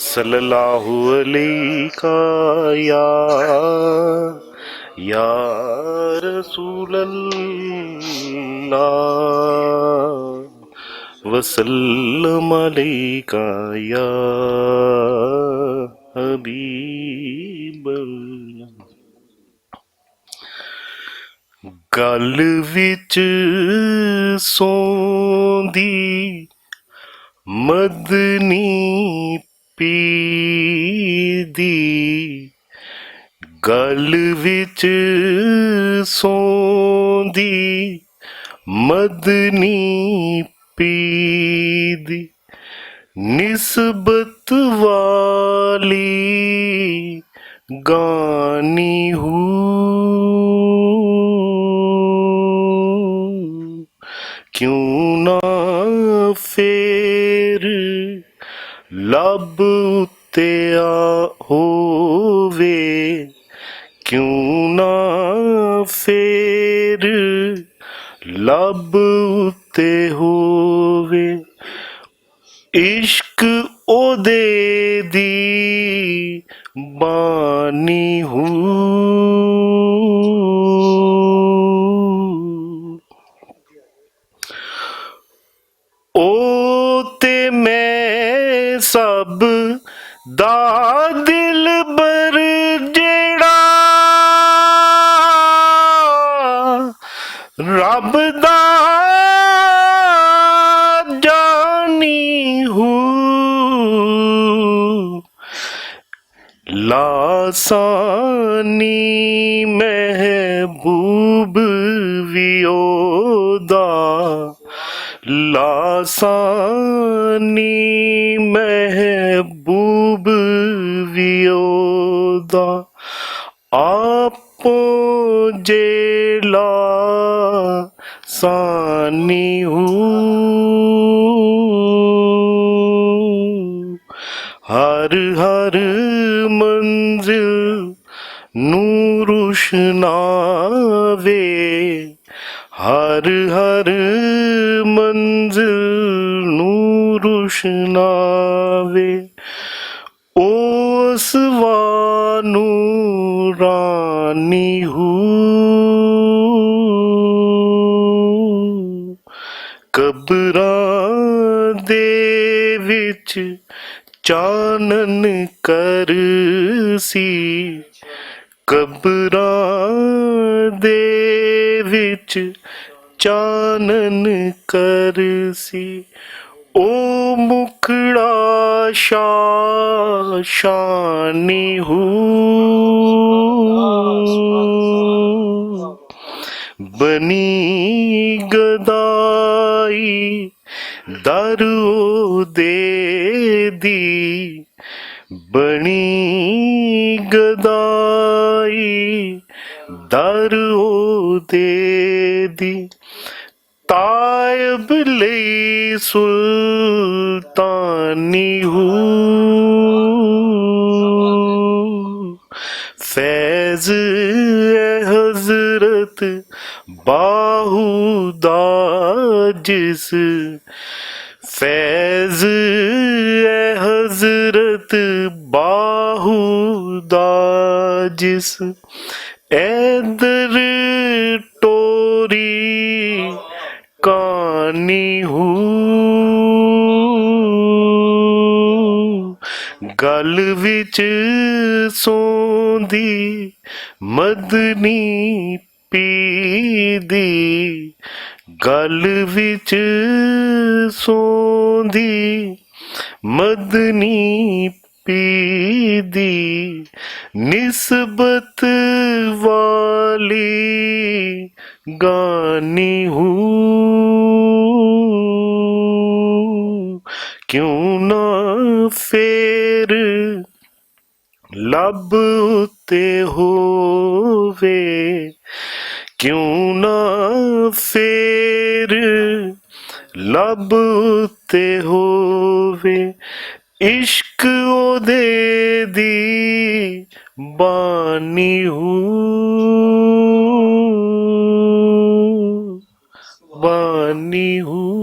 सल्लल्लाहु अलैका या रसूलल्लाह वसल्लम अलैका या हबीबल्लाह। गल विच सौंदी मदनी पीर दी, गल विच सौंदी मदनी पीर दी, निस्बत वाली गानी हूँ, क्यों ना फेर लब उत्ते होवे, क्यों ना फेर लब उत्ते होवे, इश्क ओदे दी बानी हूँ, ओ ते मैं सब दा दिलबर जेड़ा रब दा जानी हूँ, लासानी महबूब भी ओदा, लासानी महबूब भी ओदा, आपो जेला सानी हूँ, हर हर मंजिल नूर रुशनावे, हर हर मंजिल नूर रुशनावे, ओस वानू रानी हूँ, कबरां दे विच चानन करसी, कबरां दे विच चानन करसी, ओ मुखड़ा शानी हूँ, बनी गदाई दर दे दी, बनी गदाई दर दे दी, तायब लई सुल्तानी हूँ, फैज़ ए हज़रत बाहुदा जिस, फैज़ ए हज़रत बाहुदा जिस, ऐदर टोरी कानी हूँ, गल विच सौंदी मदनी पीर दी, गल विच सौंदी मदनी पीर दी, निस्बत वाली गानी हूँ, क्यों ना फेर लब उत्ते होवे, क्यों ना फेर लब उत्ते होवे, इश्क ओदे दी बानी हूँ, बानी हूँ।